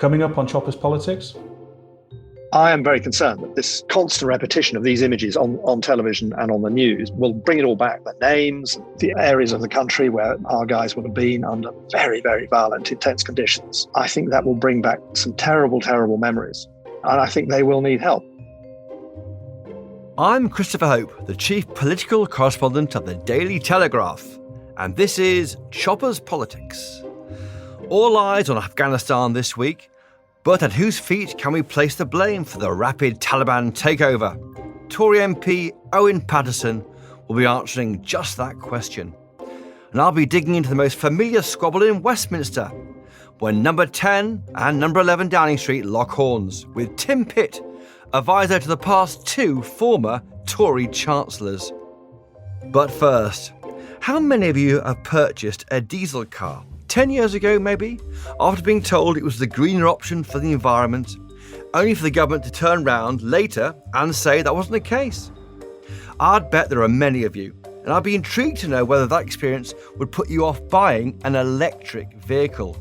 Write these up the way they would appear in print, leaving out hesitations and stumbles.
coming up on Choppers Politics? I am very concerned that this constant repetition of these images on television and on the news will bring it all back. The names, the areas of the country where our guys would have been under very, very violent, intense conditions. I think that will bring back some terrible, terrible memories. And I think they will need help. I'm Christopher Hope, the Chief Political Correspondent of the Daily Telegraph. And this is Choppers Politics. All eyes on Afghanistan this week. But at whose feet can we place the blame for the rapid Taliban takeover? Tory MP Owen Paterson will be answering just that question. And I'll be digging into the most familiar squabble in Westminster, when number 10 and number 11 Downing Street lock horns, with Tim Pitt, advisor to the past two former Tory Chancellors. But first, how many of you have purchased a diesel car? 10 years ago, maybe, after being told it was the greener option for the environment, only for the government to turn round later and say that wasn't the case. I'd bet there are many of you, and I'd be intrigued to know whether that experience would put you off buying an electric vehicle.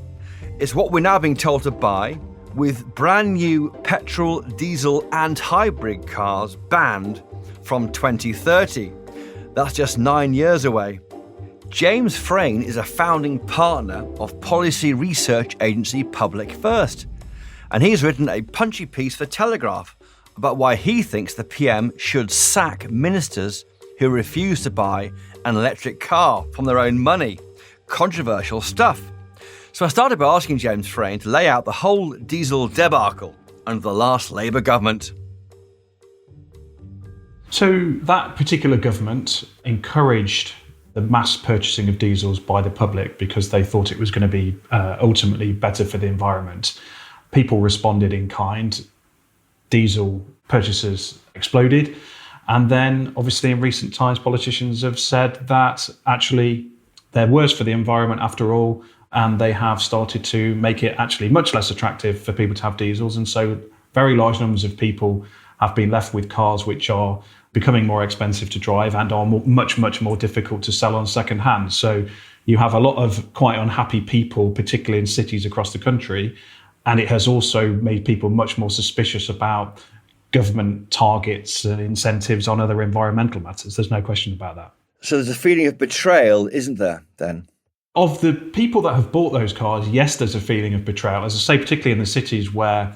It's what we're now being told to buy, with brand new petrol, diesel and hybrid cars banned from 2030. That's just 9 years away. James Frayne is a founding partner of policy research agency Public First, and he's written a punchy piece for Telegraph about why he thinks the PM should sack ministers who refuse to buy an electric car from their own money. Controversial stuff. So I started by asking James Frayne to lay out the whole diesel debacle under the last Labour government. So that particular government encouraged the mass purchasing of diesels by the public because they thought it was going to be ultimately better for the environment. People responded in kind. Diesel purchases exploded. And then, obviously, in recent times, politicians have said that actually they're worse for the environment after all, and they have started to make it actually much less attractive for people to have diesels. And so very large numbers of people have been left with cars which are becoming more expensive to drive and are much more difficult to sell on second hand. So you have a lot of quite unhappy people, particularly in cities across the country. And it has also made people much more suspicious about government targets and incentives on other environmental matters. There's no question about that. So there's a feeling of betrayal, isn't there, then? Of the people that have bought those cars, yes, there's a feeling of betrayal. As I say, particularly in the cities where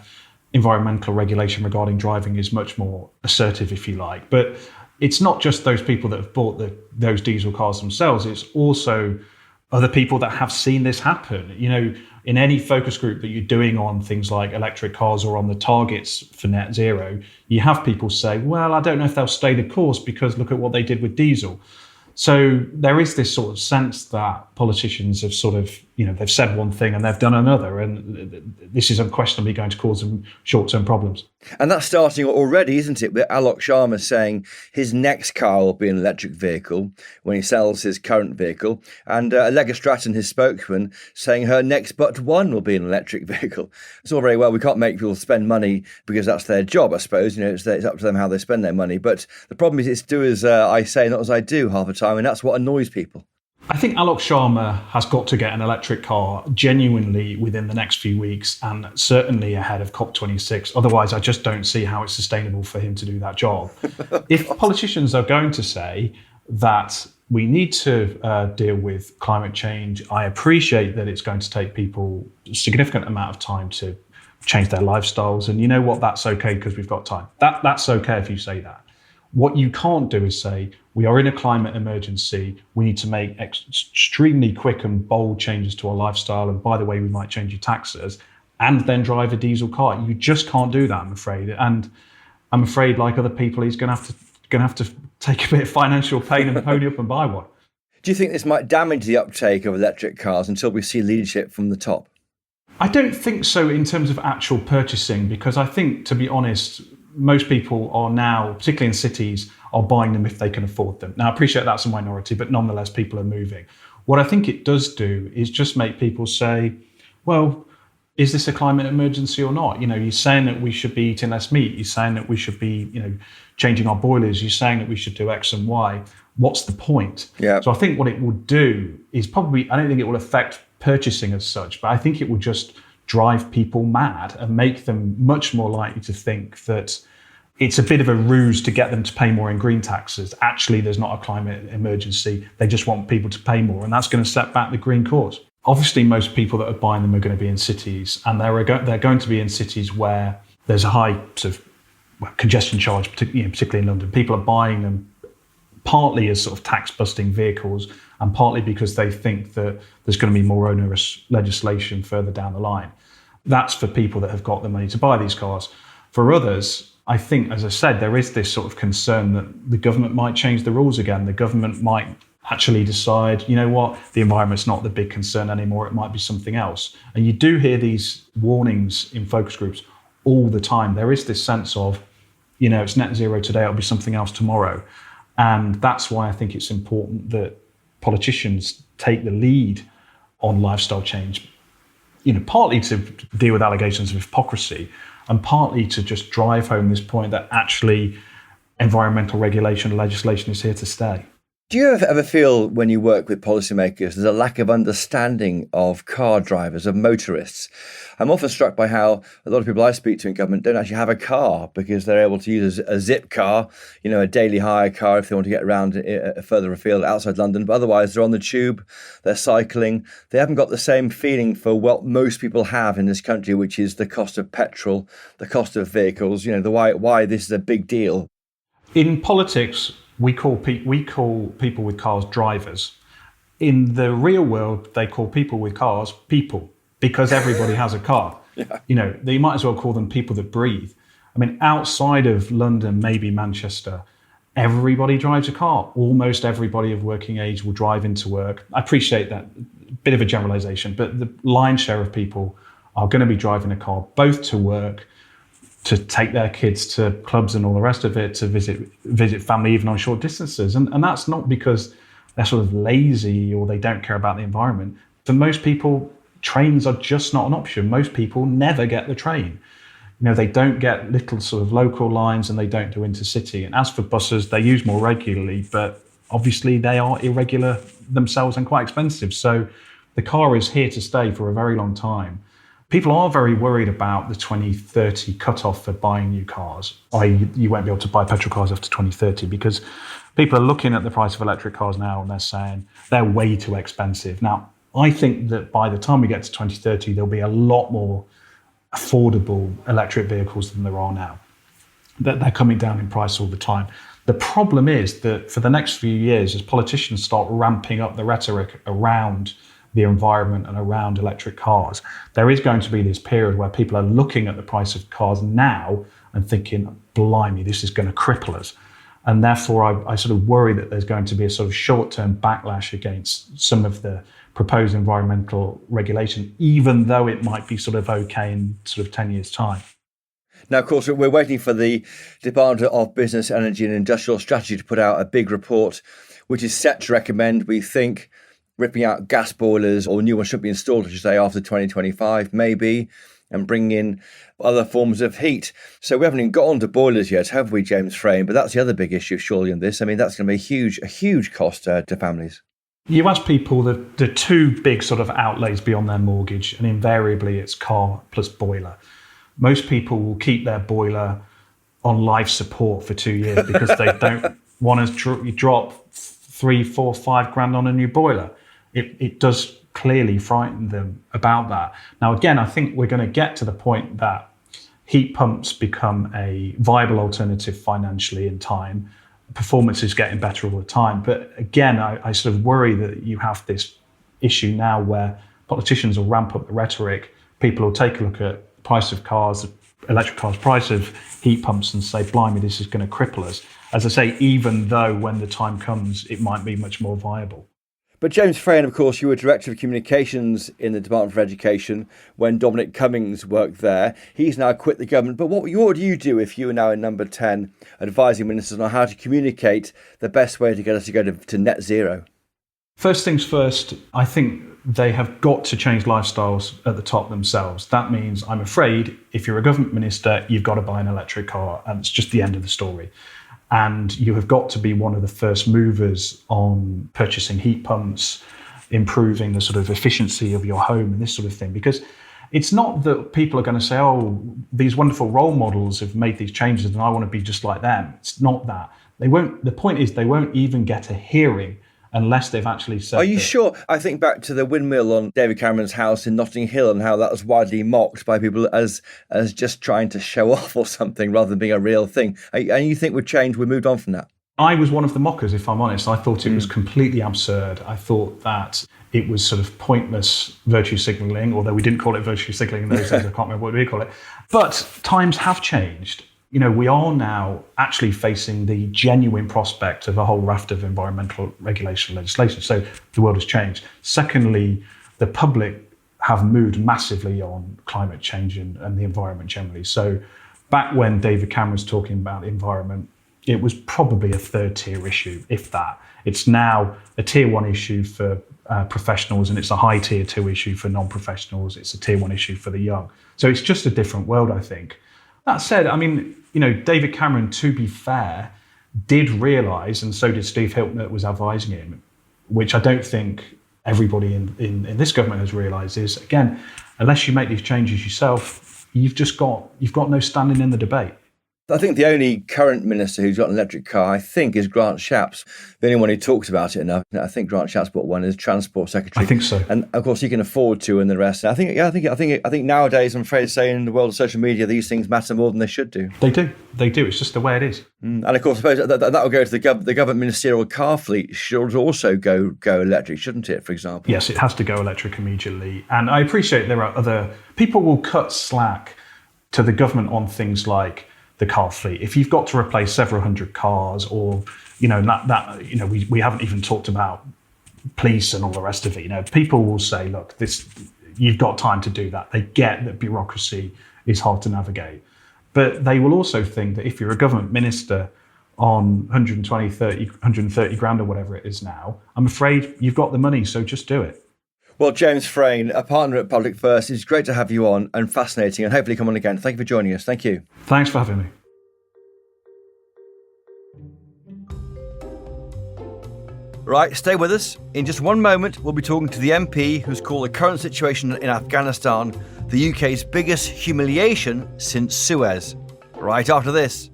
environmental regulation regarding driving is much more assertive, if you like. But it's not just those people that have bought those diesel cars themselves. It's also other people that have seen this happen. You know, in any focus group that you're doing on things like electric cars or on the targets for net zero, you have people say, well, I don't know if they'll stay the course because look at what they did with diesel. So there is this sort of sense that politicians have sort of, you know, they've said one thing and they've done another, and this is unquestionably going to cause them short-term problems. And that's starting already, isn't it? With Alok Sharma saying his next car will be an electric vehicle when he sells his current vehicle, and Allegra Stratton, his spokesman, saying her next but one will be an electric vehicle. It's all very well. We can't make people spend money because that's their job, I suppose. You know, it's up to them how they spend their money. But the problem is it's do as I say, not as I do half the time, and that's what annoys people. I think Alok Sharma has got to get an electric car genuinely within the next few weeks, and certainly ahead of COP26. Otherwise, I just don't see how it's sustainable for him to do that job. If politicians are going to say that we need to deal with climate change, I appreciate that it's going to take people a significant amount of time to change their lifestyles. And you know what? That's okay because we've got time. That's okay if you say that. What you can't do is say, we are in a climate emergency. We need to make extremely quick and bold changes to our lifestyle. And by the way, we might change your taxes and then drive a diesel car. You just can't do that, I'm afraid. And I'm afraid, like other people, he's going to have to take a bit of financial pain and pony up and buy one. Do you think this might damage the uptake of electric cars until we see leadership from the top? I don't think so in terms of actual purchasing, because I think, to be honest, most people are now, particularly in cities, are buying them if they can afford them. Now, I appreciate that's a minority, but nonetheless, people are moving. What I think it does do is just make people say, well, is this a climate emergency or not? You know, you're saying that we should be eating less meat. You're saying that we should be, you know, changing our boilers. You're saying that we should do X and Y. What's the point? Yeah. So I think what it will do is probably, I don't think it will affect purchasing as such, but I think it will just drive people mad and make them much more likely to think that it's a bit of a ruse to get them to pay more in green taxes. Actually, there's not a climate emergency. They just want people to pay more, and that's going to set back the green cause. Obviously, most people that are buying them are going to be in cities, and they're going to be in cities where there's a high sort of congestion charge, particularly in London. People are buying them partly as sort of tax-busting vehicles, and partly because they think that there's going to be more onerous legislation further down the line. That's for people that have got the money to buy these cars. For others, I think, as I said, there is this sort of concern that the government might change the rules again. The government might actually decide, you know what, the environment's not the big concern anymore, it might be something else. And you do hear these warnings in focus groups all the time. There is this sense of, it's net zero today, it'll be something else tomorrow. And that's why I think it's important that politicians take the lead on lifestyle change, partly to deal with allegations of hypocrisy, and partly to just drive home this point that actually environmental regulation and legislation is here to stay. Do you ever feel when you work with policymakers there's a lack of understanding of car drivers, of motorists? I'm often struck by how a lot of people I speak to in government don't actually have a car because they're able to use a zip car, a daily hire car if they want to get around further afield outside London. But otherwise, they're on the tube, they're cycling. They haven't got the same feeling for what most people have in this country, which is the cost of petrol, the cost of vehicles, the why this is a big deal. In politics, we call people with cars drivers. In the real world, they call people with cars people, because everybody has a car. Yeah. You might as well call them people that breathe. I mean, outside of London, maybe Manchester, everybody drives a car. Almost everybody of working age will drive into work. I appreciate that, bit of a generalization, but the lion's share of people are going to be driving a car, both to work, to take their kids to clubs and all the rest of it, to visit family even on short distances. And that's not because they're sort of lazy or they don't care about the environment. For most people, trains are just not an option. Most people never get the train. They don't get little sort of local lines and they don't do intercity. And as for buses, they use more regularly, but obviously they are irregular themselves and quite expensive. So the car is here to stay for a very long time. People are very worried about the 2030 cutoff for buying new cars. You won't be able to buy petrol cars after 2030 because people are looking at the price of electric cars now and they're saying they're way too expensive. Now, I think that by the time we get to 2030, there'll be a lot more affordable electric vehicles than there are now. They're coming down in price all the time. The problem is that for the next few years, as politicians start ramping up the rhetoric around the environment and around electric cars, there is going to be this period where people are looking at the price of cars now and thinking, blimey, this is going to cripple us. And therefore, I sort of worry that there's going to be a sort of short-term backlash against some of the proposed environmental regulation, even though it might be sort of okay in sort of 10 years' time. Now, of course, we're waiting for the Department of Business, Energy and Industrial Strategy to put out a big report, which is set to recommend, we think, ripping out gas boilers, or new ones should be installed, I should say, after 2025, maybe, and bring in other forms of heat. So we haven't even got on to boilers yet, have we, James Frayne? But that's the other big issue, surely, in this. I mean, that's going to be a huge cost to families. You ask people the two big sort of outlays beyond their mortgage, and invariably it's car plus boiler. Most people will keep their boiler on life support for 2 years because they don't want to drop 3, 4, 5 grand on a new boiler. It does clearly frighten them about that. Now, again, I think we're going to get to the point that heat pumps become a viable alternative financially in time. Performance is getting better all the time. But again, I sort of worry that you have this issue now where politicians will ramp up the rhetoric. People will take a look at the price of cars, electric cars, price of heat pumps and say, blimey, this is going to cripple us. As I say, even though when the time comes, it might be much more viable. But James Frayne, of course, you were Director of Communications in the Department for Education when Dominic Cummings worked there. He's now quit the government. But what would you do if you were now in number 10, advising ministers on how to communicate the best way to get us to go to net zero? First things first, I think they have got to change lifestyles at the top themselves. That means, I'm afraid, if you're a government minister, you've got to buy an electric car, and it's just the end of the story. And you have got to be one of the first movers on purchasing heat pumps, improving the sort of efficiency of your home and this sort of thing. Because it's not that people are going to say, oh, these wonderful role models have made these changes and I want to be just like them. It's not that. They won't. The point is they won't even get a hearing unless they've actually said. Are you sure? I think back to the windmill on David Cameron's house in Notting Hill and how that was widely mocked by people as just trying to show off or something rather than being a real thing. And you think we've changed, we've moved on from that? I was one of the mockers, if I'm honest. I thought it was completely absurd. I thought that it was sort of pointless virtue signalling, although we didn't call it virtue signalling in those days. I can't remember what we call it. But times have changed. We are now actually facing the genuine prospect of a whole raft of environmental regulation legislation. So the world has changed. Secondly, the public have moved massively on climate change and the environment generally. So back when David Cameron was talking about environment, it was probably a third tier issue, if that. It's now a tier 1 issue for professionals, and it's a high tier 2 issue for non-professionals. It's a tier 1 issue for the young. So it's just a different world, I think. That said, David Cameron, to be fair, did realise, and so did Steve Hilton that was advising him, which I don't think everybody in this government has realised, is, again, unless you make these changes yourself, you've got no standing in the debate. I think the only current minister who's got an electric car, I think, is Grant Shapps. The only one who talks about it enough. I think Grant Shapps bought one as Transport Secretary. I think so. And of course, he can afford to, and the rest. I think nowadays, I'm afraid to say, in the world of social media, these things matter more than they should do. They do. It's just the way it is. And of course, I suppose that will go to the government ministerial car fleet should also go electric, shouldn't it? For example. Yes, it has to go electric immediately. And I appreciate there are other people will cut slack to the government on things like the car fleet. If you've got to replace several hundred cars, or we haven't even talked about police and all the rest of it. People will say, look, you've got time to do that. They get that bureaucracy is hard to navigate, but they will also think that if you're a government minister on 130 grand or whatever it is now, I'm afraid you've got the money, so just do it. Well, James Frayne, a partner at Public First, it's great to have you on, and fascinating, and hopefully come on again. Thank you for joining us. Thank you. Thanks for having me. Right, stay with us. In just one moment, we'll be talking to the MP who's called the current situation in Afghanistan the UK's biggest humiliation since Suez. Right after this.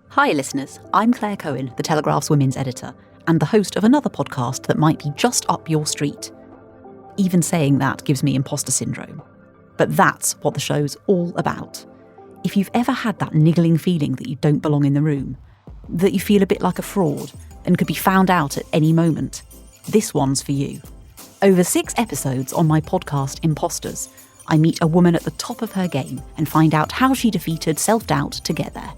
Hi, listeners. I'm Claire Cohen, the Telegraph's women's editor, and the host of another podcast that might be just up your street. Even saying that gives me imposter syndrome. But that's what the show's all about. If you've ever had that niggling feeling that you don't belong in the room, that you feel a bit like a fraud and could be found out at any moment, this one's for you. Over 6 episodes on my podcast Imposters, I meet a woman at the top of her game and find out how she defeated self-doubt to get there.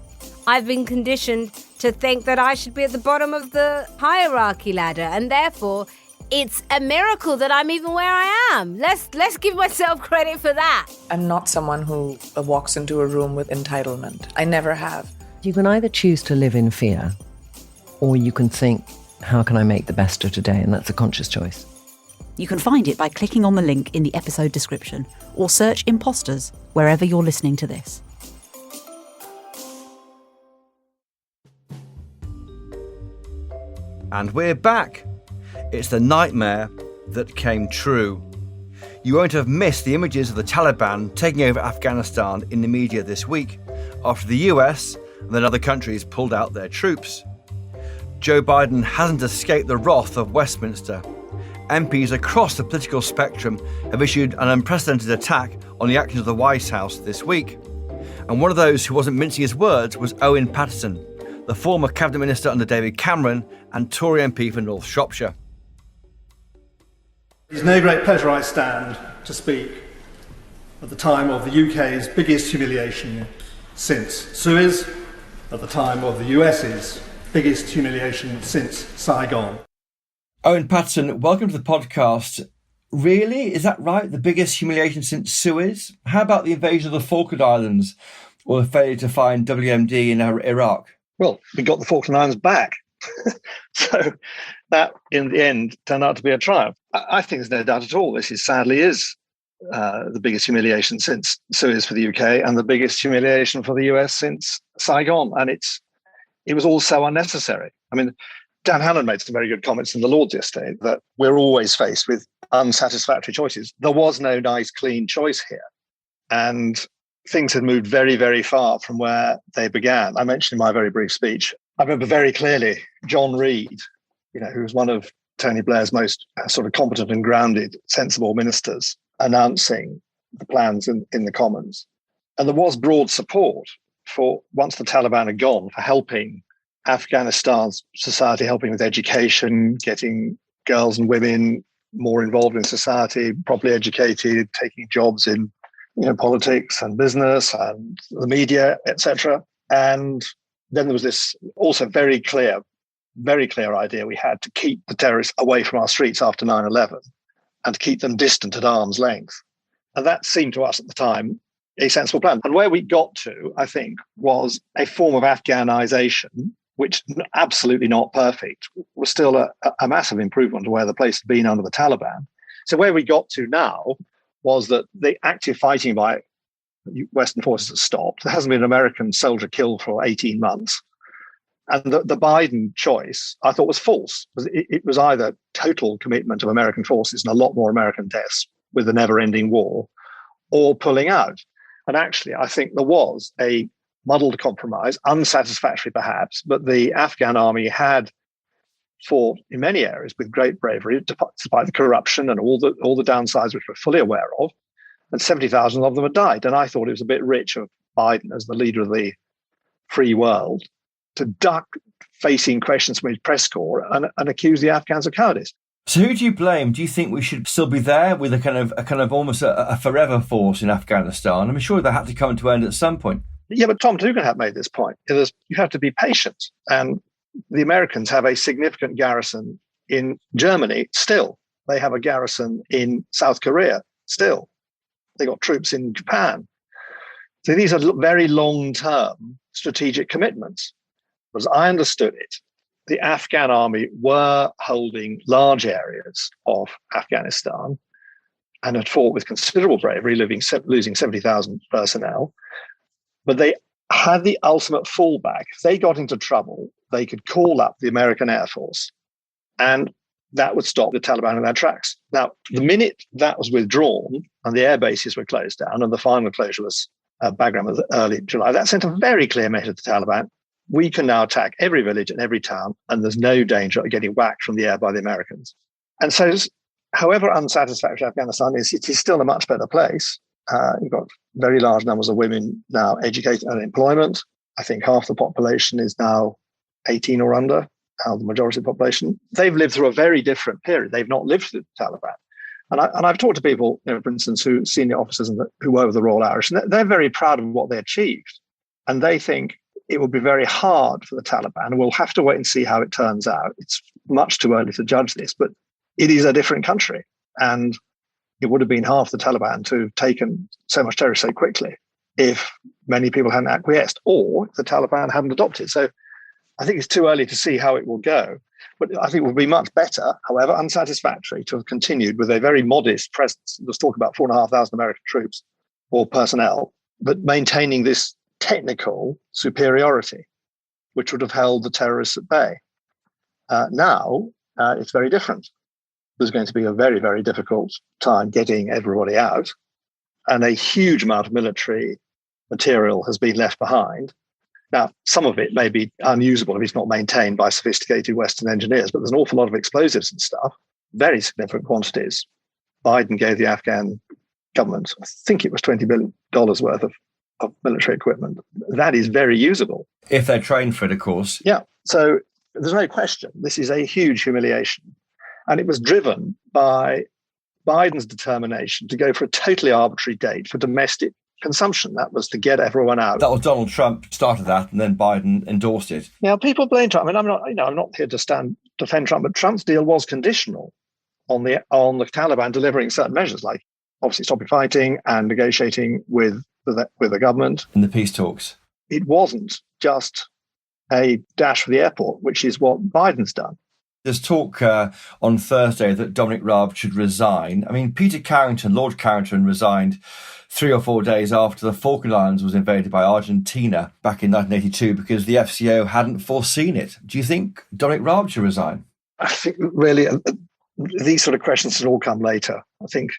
I've been conditioned to think that I should be at the bottom of the hierarchy ladder, and therefore it's a miracle that I'm even where I am. Let's give myself credit for that. I'm not someone who walks into a room with entitlement. I never have. You can either choose to live in fear, or you can think, how can I make the best of today? And that's a conscious choice. You can find it by clicking on the link in the episode description, or search Imposters wherever you're listening to this. And we're back. It's the nightmare that came true. You won't have missed the images of the Taliban taking over Afghanistan in the media this week, after the US and then other countries pulled out their troops. Joe Biden hasn't escaped the wrath of Westminster. MPs across the political spectrum have issued an unprecedented attack on the actions of the White House this week. And one of those who wasn't mincing his words was Owen Paterson, the former Cabinet Minister under David Cameron and Tory MP for North Shropshire. It's no great pleasure I stand to speak at the time of the UK's biggest humiliation since Suez, at the time of the US's biggest humiliation since Saigon. Owen Paterson, welcome to the podcast. Really? Is that right? The biggest humiliation since Suez? How about the invasion of the Falkland Islands or the failure to find WMD in Iraq? Well, we got the Falkland Islands back. So that, in the end, turned out to be a triumph. I think there's no doubt at all this sadly is the biggest humiliation since Suez for the UK and the biggest humiliation for the US since Saigon. And it was all so unnecessary. I mean, Dan Hannan made some very good comments in the Lords yesterday that we're always faced with unsatisfactory choices. There was no nice, clean choice here. And things had moved very, very far from where they began. I mentioned in my very brief speech, I remember very clearly John Reid, who was one of Tony Blair's most sort of competent and grounded, sensible ministers, announcing the plans in the Commons. And there was broad support for, once the Taliban had gone, for helping Afghanistan's society, helping with education, getting girls and women more involved in society, properly educated, taking jobs in politics and business and the media, etc. And then there was this also very clear idea we had to keep the terrorists away from our streets after 9/11 and to keep them distant at arm's length. And that seemed to us at the time a sensible plan. And where we got to, I think, was a form of Afghanization, which absolutely not perfect, was still a massive improvement to where the place had been under the Taliban. So where we got to now was that the active fighting by Western forces has stopped. There hasn't been an American soldier killed for 18 months. And the Biden choice, I thought, was false. It was either total commitment of American forces and a lot more American deaths with a never-ending war, or pulling out. And actually, I think there was a muddled compromise, unsatisfactory perhaps, but the Afghan army had fought in many areas with great bravery, despite the corruption and all the downsides which we're fully aware of, and 70,000 of them had died. And I thought it was a bit rich of Biden, as the leader of the free world, to duck facing questions from his press corps and accuse the Afghans of cowardice. So who do you blame? Do you think we should still be there with a kind of almost a forever force in Afghanistan? I'm sure that had to come to an end at some point. Yeah, but Tom Dugan had made this point. You have to be patient. And the Americans have a significant garrison in Germany still. They have a garrison in South Korea still. They got troops in Japan. So these are very long-term strategic commitments. As I understood it, the Afghan army were holding large areas of Afghanistan and had fought with considerable bravery, losing 70,000 personnel. But they had the ultimate fallback. If they got into trouble, they could call up the American Air Force, and that would stop the Taliban in their tracks. Now, the minute that was withdrawn and the air bases were closed down, and the final closure was Bagram of early July, that sent a very clear message to the Taliban. We can now attack every village and every town, and there's no danger of getting whacked from the air by the Americans. And so, however unsatisfactory Afghanistan is, it is still a much better place. You've got very large numbers of women now educated and in employment. I think half the population is now 18 or under, the majority of the population. They've lived through a very different period. They've not lived through the Taliban. And I've talked to people, for instance, senior officers who were with the Royal Irish, and they're very proud of what they achieved. And they think it will be very hard for the Taliban, and we'll have to wait and see how it turns out. It's much too early to judge this, but it is a different country. And it would have been half the Taliban to have taken so much territory so quickly if many people hadn't acquiesced or if the Taliban hadn't adopted. So I think it's too early to see how it will go. But I think it would be much better, however unsatisfactory, to have continued with a very modest presence. There's talk about 4,500 American troops or personnel, but maintaining this technical superiority, which would have held the terrorists at bay. Now, it's very different. There's going to be a very, very difficult time getting everybody out, and a huge amount of military material has been left behind. Now, some of it may be unusable if it's not maintained by sophisticated Western engineers, but there's an awful lot of explosives and stuff, very significant quantities. Biden gave the Afghan government, I think it was $20 billion worth of military equipment. That is very usable. If they're trained for it, of course. Yeah. So there's no question. This is a huge humiliation. And it was driven by Biden's determination to go for a totally arbitrary date for domestic consumption. That was to get everyone out. That was Donald Trump started that, and then Biden endorsed it. Now, people blame Trump. I mean, I'm not here to defend Trump, but Trump's deal was conditional on the Taliban delivering certain measures, like obviously stopping fighting and negotiating with the government in the peace talks. It wasn't just a dash for the airport, which is what Biden's done. There's talk on Thursday that Dominic Raab should resign. I mean, Peter Carrington, Lord Carrington, resigned 3 or 4 days after the Falkland Islands was invaded by Argentina back in 1982 because the FCO hadn't foreseen it. Do you think Dominic Raab should resign? I think really these sort of questions should all come later. I think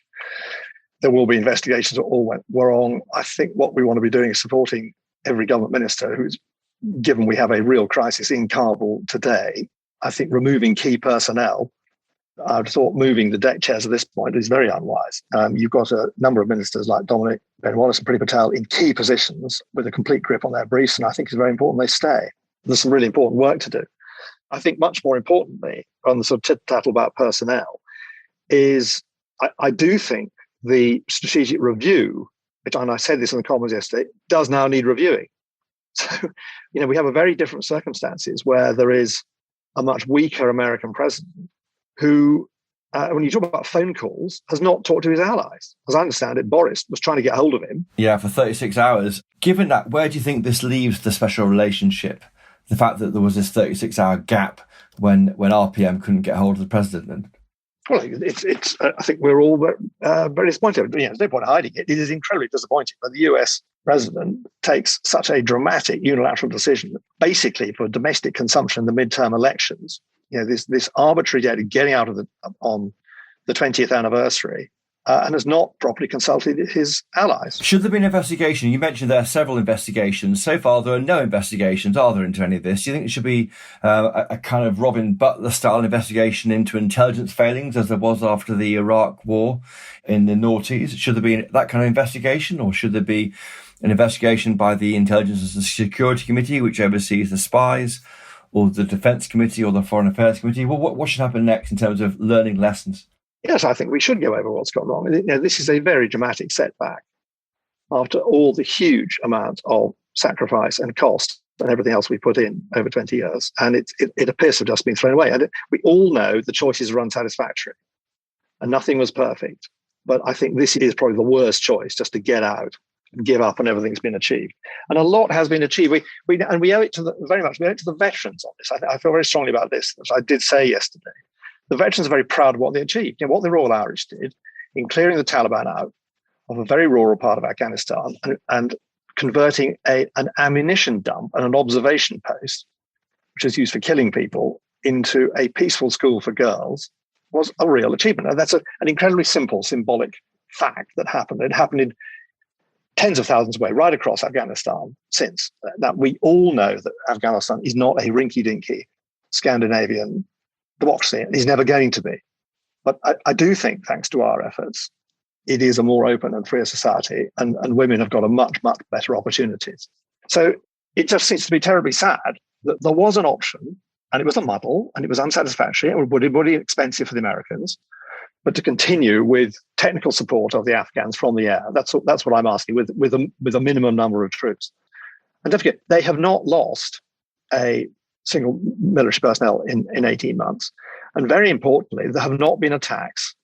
there will be investigations that all went wrong. I think what we want to be doing is supporting every government minister who's, given we have a real crisis in Kabul today, I think removing key personnel, I'd thought moving the deck chairs at this point is very unwise. You've got a number of ministers like Dominic Ben Wallace and Priti Patel in key positions with a complete grip on their briefs, and I think it's very important they stay. There's some really important work to do. I think much more importantly, on the sort of tit-tattle about personnel, is I do think the strategic review, which, and I said this in the Commons yesterday, does now need reviewing. So, we have a very different circumstances where there is a much weaker American president who, when you talk about phone calls, has not talked to his allies. As I understand it, Boris was trying to get hold of him. Yeah, for 36 hours. Given that, where do you think this leaves the special relationship? The fact that there was this 36-hour gap when RPM couldn't get hold of the president? Well, it's. I think we're all very disappointed. There's no point hiding it. It is incredibly disappointing that the US president takes such a dramatic unilateral decision, basically for domestic consumption in the midterm elections. This arbitrary date of getting out of on the 20th anniversary, and has not properly consulted his allies. Should there be an investigation? You mentioned there are several investigations. So far, there are no investigations, are there, into any of this? Do you think it should be a kind of Robin Butler-style investigation into intelligence failings, as there was after the Iraq war in the noughties? Should there be that kind of investigation, or should there be an investigation by the Intelligence and Security Committee, which oversees the spies, or the Defence Committee, or the Foreign Affairs Committee? Well, what should happen next in terms of learning lessons? Yes, I think we should go over what's gone wrong. This is a very dramatic setback after all the huge amount of sacrifice and cost and everything else we put in over 20 years. And it appears to have just been thrown away. And we all know the choices were unsatisfactory and nothing was perfect. But I think this is probably the worst choice, just to get out and give up and everything's been achieved. And a lot has been achieved. We owe it to we owe it to the veterans on this. I feel very strongly about this, as I did say yesterday. The veterans are very proud of what they achieved. What the Royal Irish did in clearing the Taliban out of a very rural part of Afghanistan and converting an ammunition dump and an observation post, which is used for killing people, into a peaceful school for girls, was a real achievement. And that's an incredibly simple, symbolic fact that happened. It happened in tens of thousands away, right across Afghanistan since. That we all know that Afghanistan is not a rinky-dinky Scandinavian democracy, and is never going to be. But I do think, thanks to our efforts, it is a more open and freer society, and women have got a much, much better opportunities. So it just seems to be terribly sad that there was an option, and it was a muddle, and it was unsatisfactory, and would be expensive for the Americans, but to continue with technical support of the Afghans from the air. That's what I'm asking, with a minimum number of troops. And don't forget, they have not lost a single military personnel in 18 months. And very importantly, there have not been attacks.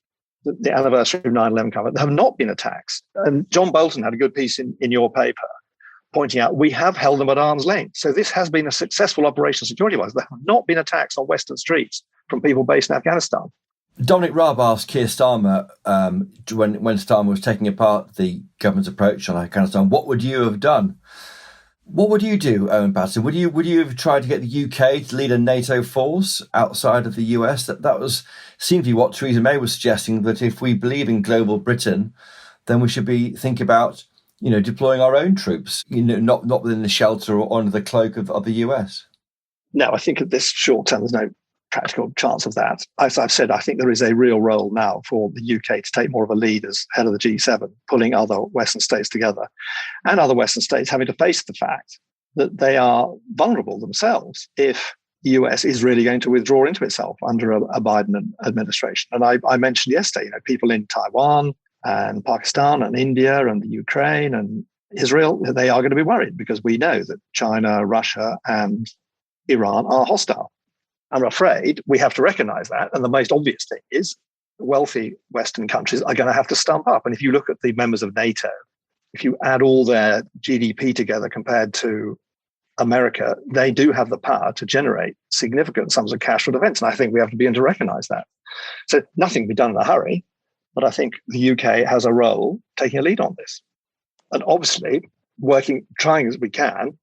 The anniversary of 9/11 cover, there have not been attacks. And John Bolton had a good piece in your paper pointing out we have held them at arm's length. So this has been a successful operation security-wise. There have not been attacks on Western streets from people based in Afghanistan. Dominic Raab asked Keir Starmer, when Starmer was taking apart the government's approach on Afghanistan, what would you have done? What would you do, Owen Paterson? Would you have tried to get the UK to lead a NATO force outside of the US? That seemed to be what Theresa May was suggesting, that if we believe in global Britain, then we should be thinking about, deploying our own troops, not within the shelter or under the cloak of the US. No, I think at this short term, there's no practical chance of that. As I've said, I think there is a real role now for the UK to take more of a lead as head of the G7, pulling other Western states together, and other Western states having to face the fact that they are vulnerable themselves if the US is really going to withdraw into itself under a Biden administration. And I mentioned yesterday, people in Taiwan and Pakistan and India and the Ukraine and Israel, they are going to be worried because we know that China, Russia, and Iran are hostile. I'm afraid we have to recognize that. And the most obvious thing is wealthy Western countries are going to have to stump up. And if you look at the members of NATO, if you add all their GDP together compared to America, they do have the power to generate significant sums of cash for defense. And I think we have to begin to recognize that. So nothing can be done in a hurry. But I think the UK has a role taking a lead on this. And obviously trying as we can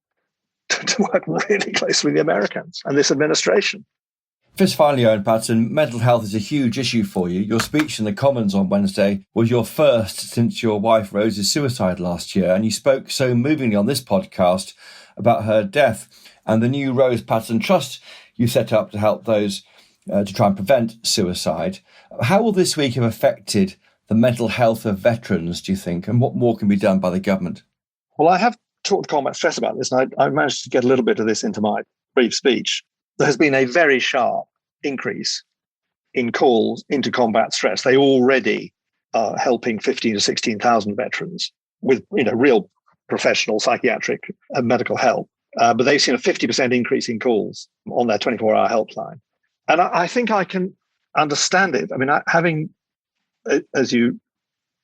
to work really closely with the Americans and this administration. Just finally, Owen Paterson, mental health is a huge issue for you. Your speech in the Commons on Wednesday was your first since your wife Rose's suicide last year, and you spoke so movingly on this podcast about her death and the new Rose Paterson Trust you set up to help those to try and prevent suicide. How will this week have affected the mental health of veterans, do you think, and what more can be done by the government? Well, I have talked to Combat Stress about this, and I managed to get a little bit of this into my brief speech. There has been a very sharp increase in calls into combat stress. They already are helping 15 to 16,000 veterans with real professional psychiatric and medical help. But they've seen a 50% increase in calls on their 24-hour helpline. And I think I can understand it. I mean, having, as you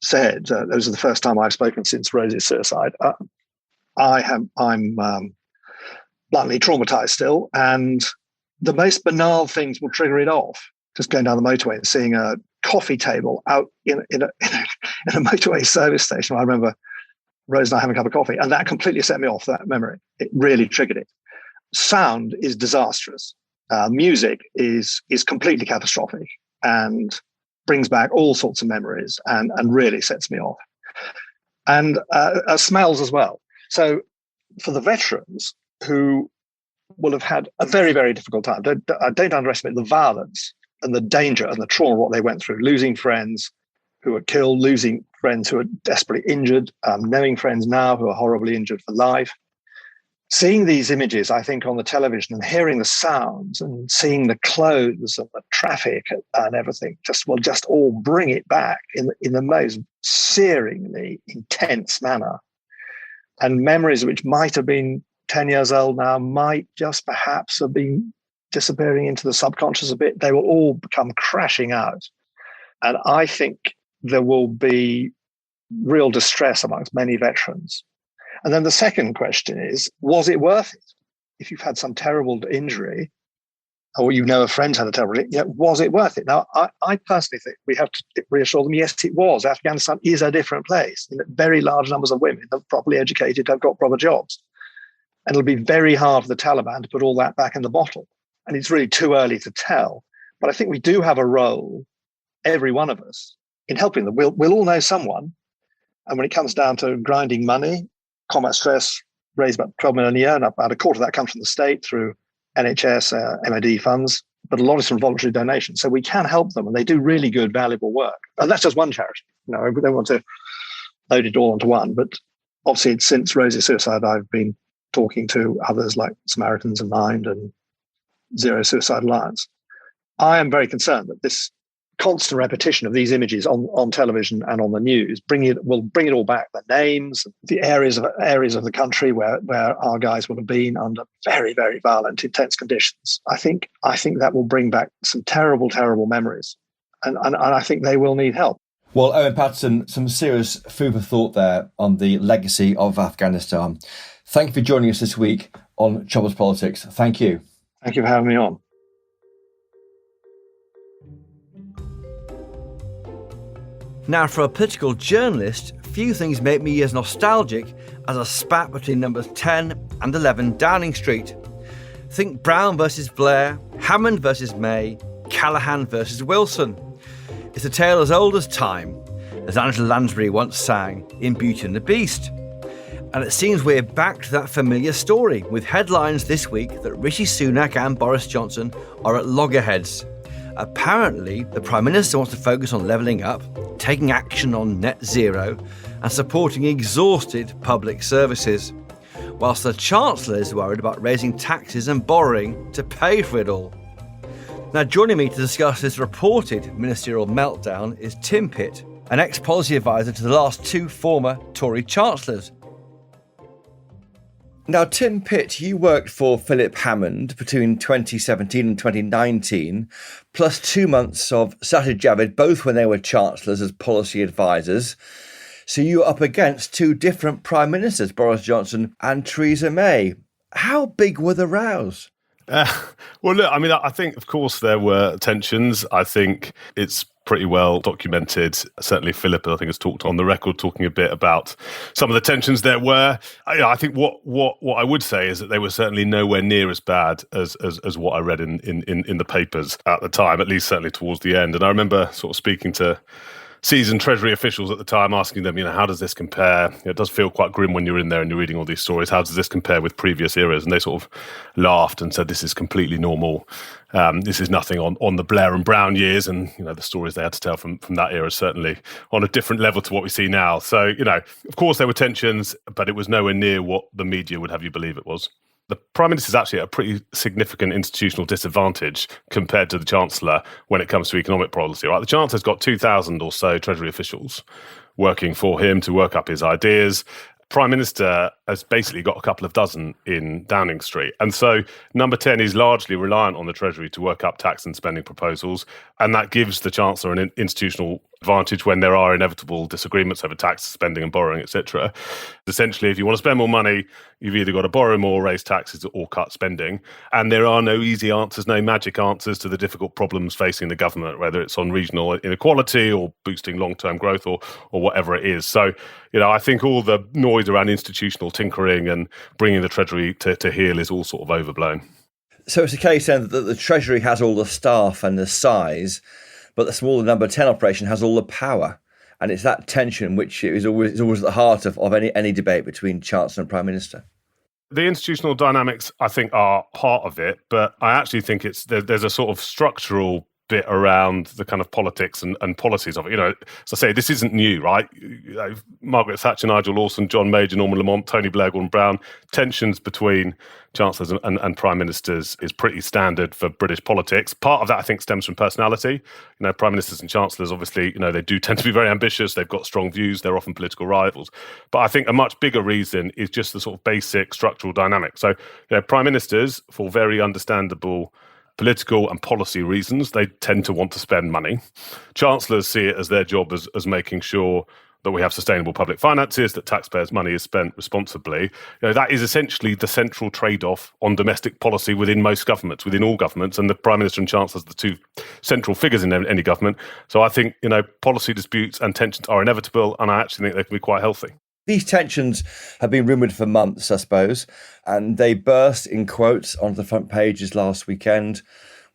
said, this is the first time I've spoken since Rose's suicide. I'm bluntly traumatized still, and the most banal things will trigger it off. Just going down the motorway and seeing a coffee table out in a motorway service station. I remember Rose and I having a cup of coffee, and that completely set me off, that memory. It really triggered it. Sound is disastrous. Music is completely catastrophic and brings back all sorts of memories and really sets me off. And smells as well. So for the veterans who will have had a very, very difficult time, don't underestimate the violence and the danger and the trauma of what they went through, losing friends who were killed, losing friends who are desperately injured, knowing friends now who are horribly injured for life. Seeing these images, I think, on the television and hearing the sounds and seeing the clothes and the traffic and everything just all bring it back in the most searingly intense manner. And memories which might have been 10 years old now might just perhaps have been disappearing into the subconscious a bit. They will all come crashing out. And I think there will be real distress amongst many veterans. And then the second question is, was it worth it? If you've had some terrible injury, or a friend had a terrible injury, was it worth it? Now, I personally think we have to reassure them, yes, it was. Afghanistan is a different place. Very large numbers of women are properly educated, have got proper jobs. And it'll be very hard for the Taliban to put all that back in the bottle. And it's really too early to tell. But I think we do have a role, every one of us, in helping them. We'll all know someone. And when it comes down to grinding money, combat stress raised about 12 million a year, and about a quarter of that comes from the state through NHS, MOD funds, but a lot is from voluntary donations. So we can help them, and they do really good, valuable work. And that's just one charity. They want to load it all onto one. But obviously, since Rose's suicide, I've been talking to others like Samaritans in Mind and Zero Suicide Alliance. I am very concerned that this constant repetition of these images on television and on the news will bring it all back. The names, the areas of the country where our guys will have been under very, very violent, intense conditions. I think that will bring back some terrible, terrible memories, and I think they will need help. Well, Owen Paterson, some serious food for thought there on the legacy of Afghanistan. Thank you for joining us this week on Choppers Politics. Thank you. Thank you for having me on. Now, for a political journalist, few things make me as nostalgic as a spat between numbers 10 and 11 Downing Street. Think Brown versus Blair, Hammond versus May, Callaghan versus Wilson. It's a tale as old as time, as Angela Lansbury once sang in Beauty and the Beast. And it seems we're back to that familiar story, with headlines this week that Rishi Sunak and Boris Johnson are at loggerheads. Apparently, the Prime Minister wants to focus on levelling up, taking action on net zero, and supporting exhausted public services, whilst the Chancellor is worried about raising taxes and borrowing to pay for it all. Now, joining me to discuss this reported ministerial meltdown is Tim Pitt, an ex-policy advisor to the last two former Tory Chancellors. Now, Tim Pitt, you worked for Philip Hammond between 2017 and 2019, plus 2 months of Sajid Javid, both when they were Chancellors as policy advisors. So you were up against two different Prime Ministers, Boris Johnson and Theresa May. How big were the rows? Well, look, I mean, I think, of course, there were tensions. I think it's pretty well documented. Certainly Philip, I think, has talked on the record talking a bit about some of the tensions there were. I think what I would say is that they were certainly nowhere near as bad as what I read in the papers at the time, at least certainly towards the end. And I remember sort of speaking to seasoned Treasury officials at the time, asking them, how does this compare? It does feel quite grim when you're in there and you're reading all these stories. How does this compare with previous eras? And they sort of laughed and said, this is completely normal. This is nothing on the Blair and Brown years. And, the stories they had to tell from that era certainly on a different level to what we see now. So, of course there were tensions, but it was nowhere near what the media would have you believe it was. The Prime Minister is actually at a pretty significant institutional disadvantage compared to the Chancellor when it comes to economic policy. Right? The Chancellor's got 2,000 or so Treasury officials working for him to work up his ideas. Prime Minister has basically got a couple of dozen in Downing Street. And so number 10 is largely reliant on the Treasury to work up tax and spending proposals. And that gives the Chancellor an institutional advantage when there are inevitable disagreements over tax, spending and borrowing, etc. Essentially, if you want to spend more money, you've either got to borrow more, raise taxes, or cut spending. And there are no easy answers, no magic answers to the difficult problems facing the government, whether it's on regional inequality or boosting long-term growth or whatever it is. So, I think all the noise around institutional tinkering and bringing the Treasury to heel is all sort of overblown. So it's the case then that the Treasury has all the staff and the size, but the smaller number 10 operation has all the power. And it's that tension which is always at the heart of any debate between Chancellor and Prime Minister. The institutional dynamics, I think, are part of it, but I actually think there's a sort of structural bit around the kind of politics and policies of it. As I say, this isn't new, right? Margaret Thatcher, Nigel Lawson, John Major, Norman Lamont, Tony Blair, Gordon Brown, tensions between chancellors and prime ministers is pretty standard for British politics. Part of that, I think, stems from personality. Prime ministers and chancellors, obviously, they do tend to be very ambitious. They've got strong views. They're often political rivals. But I think a much bigger reason is just the sort of basic structural dynamic. So, prime ministers, for very understandable political and policy reasons, they tend to want to spend money. Chancellors see it as their job as making sure that we have sustainable public finances, that taxpayers' money is spent responsibly. That is essentially the central trade-off on domestic policy within most governments, within all governments, and the Prime Minister and Chancellor are the two central figures in any government. So I think, policy disputes and tensions are inevitable, and I actually think they can be quite healthy. These tensions have been rumoured for months, I suppose, and they burst in quotes onto the front pages last weekend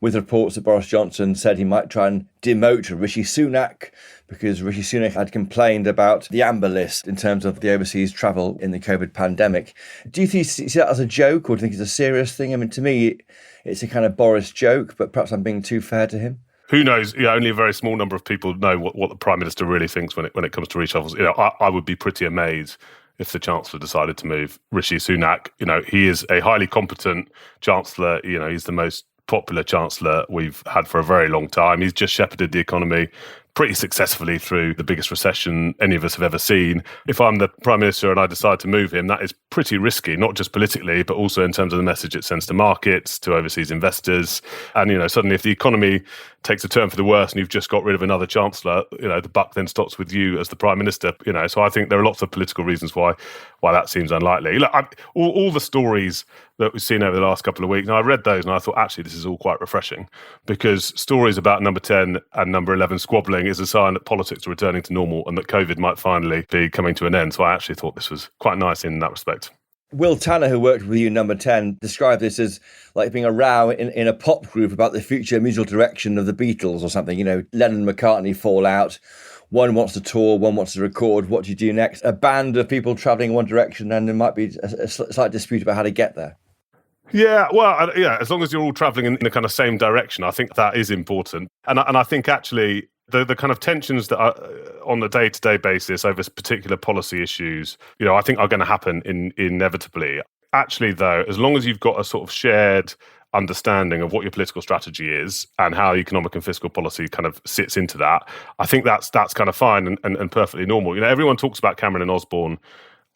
with reports that Boris Johnson said he might try and demote Rishi Sunak because Rishi Sunak had complained about the amber list in terms of the overseas travel in the COVID pandemic. Do you see that as a joke, or do you think it's a serious thing? I mean, to me, it's a kind of Boris joke, but perhaps I'm being too fair to him. Who knows? Only a very small number of people know what the Prime Minister really thinks when it comes to reshuffles. I would be pretty amazed if the Chancellor decided to move Rishi Sunak. He is a highly competent Chancellor. He's the most popular Chancellor we've had for a very long time. He's just shepherded the economy pretty successfully through the biggest recession any of us have ever seen. If I'm the Prime Minister and I decide to move him, that is pretty risky, not just politically, but also in terms of the message it sends to markets, to overseas investors. And, suddenly if the economy takes a turn for the worse and you've just got rid of another Chancellor, the buck then stops with you as the Prime Minister. So I think there are lots of political reasons why that seems unlikely. Look, all the stories that we've seen over the last couple of weeks, and I read those and I thought, actually, this is all quite refreshing, because stories about number 10 and number 11 squabbling is a sign that politics are returning to normal and that COVID might finally be coming to an end. So I actually thought this was quite nice in that respect. Will Tanner, who worked with you, number 10, described this as like being a row in a pop group about the future musical direction of the Beatles or something. Lennon and McCartney fall out. One wants to tour, one wants to record. What do you do next? A band of people travelling in one direction, and there might be a slight dispute about how to get there. Yeah, well, as long as you're all travelling in the kind of same direction, I think that is important. And I think actually the kind of tensions that are on a day-to-day basis over particular policy issues, I think are going to happen inevitably. Actually, though, as long as you've got a sort of shared understanding of what your political strategy is and how economic and fiscal policy kind of sits into that, I think that's kind of fine and perfectly normal. Everyone talks about Cameron and Osborne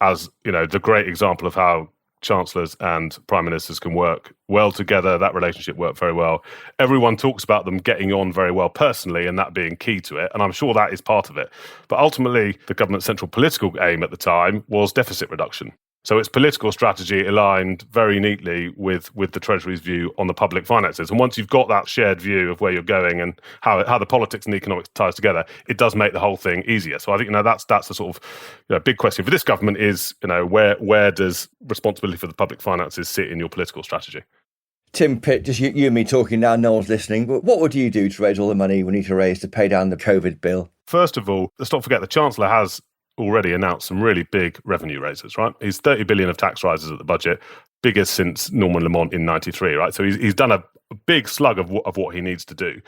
as, the great example of how chancellors and prime ministers can work well together. That relationship worked very well. Everyone talks about them getting on very well personally and that being key to it. And I'm sure that is part of it. But ultimately, the government's central political aim at the time was deficit reduction. So its political strategy aligned very neatly with the Treasury's view on the public finances. And once you've got that shared view of where you're going and how the politics and the economics ties together, it does make the whole thing easier. So I think that's the sort of big question for this government is where does responsibility for the public finances sit in your political strategy? Tim Pitt, just you and me talking now, no one's listening. But what would you do to raise all the money we need to raise to pay down the COVID bill? First of all, let's not forget the Chancellor has already announced some really big revenue raises, right? He's 30 billion of tax rises at the budget, biggest since Norman Lamont in 93, right? So he's done a big slug of what he needs to do.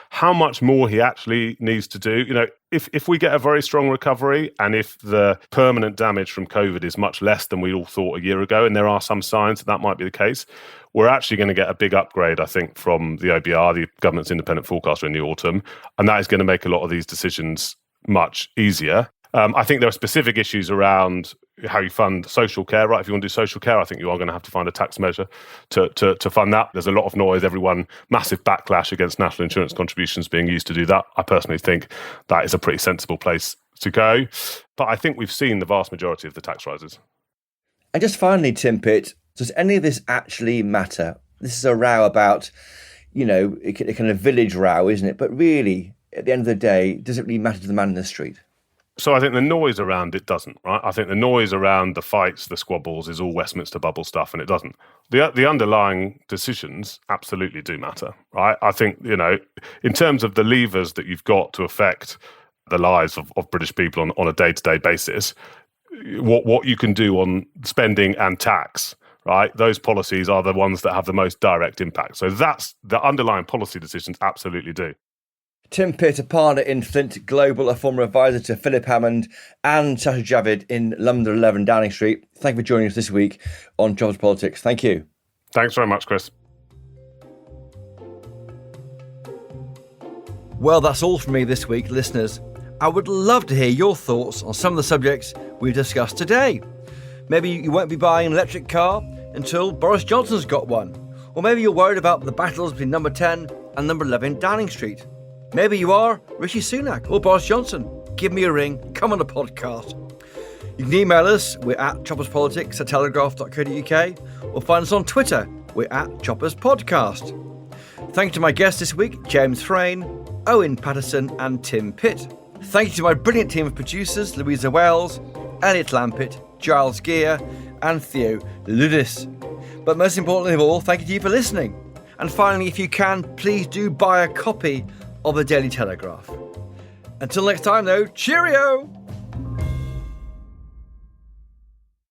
How much more he actually needs to do, if we get a very strong recovery and if the permanent damage from COVID is much less than we all thought a year ago, and there are some signs that might be the case, we're actually going to get a big upgrade, I think, from the OBR, the government's independent forecaster, in the autumn. And that is going to make a lot of these decisions much easier. I think there are specific issues around how you fund social care, right? If you want to do social care, I think you are going to have to find a tax measure to fund that. There's a lot of noise, massive backlash against national insurance contributions being used to do that. I personally think that is a pretty sensible place to go. But I think we've seen the vast majority of the tax rises. And just finally, Tim Pitt, does any of this actually matter? This is a row about, a kind of village row, isn't it? But really, at the end of the day, does it really matter to the man in the street? So I think the noise around it doesn't, right? I think the noise around the fights, the squabbles is all Westminster bubble stuff, and it doesn't. The underlying decisions absolutely do matter, right? I think, in terms of the levers that you've got to affect the lives of British people on a day-to-day basis, what you can do on spending and tax, right? Those policies are the ones that have the most direct impact. So that's the underlying policy decisions absolutely do. Tim Pitt, a partner in Flint Global, a former advisor to Philip Hammond and Sasha Javid in London 11 Downing Street. Thank you for joining us this week on Choppers Politics. Thank you. Thanks very much, Chris. Well, that's all from me this week, listeners. I would love to hear your thoughts on some of the subjects we've discussed today. Maybe you won't be buying an electric car until Boris Johnson's got one. Or maybe you're worried about the battles between number 10 and number 11 Downing Street. Maybe you are Rishi Sunak or Boris Johnson. Give me a ring, come on the podcast. You can email us, we're at chopperspolitics@telegraph.co.uk, or find us on Twitter, we're at chopperspodcast. Thank you to my guests this week, James Frayne, Owen Paterson and Tim Pitt. Thank you to my brilliant team of producers, Louisa Wells, Elliot Lampitt, Giles Gear and Theo Ludis. But most importantly of all, thank you to you for listening. And finally, if you can, please do buy a copy of the Daily Telegraph. Until next time though, cheerio!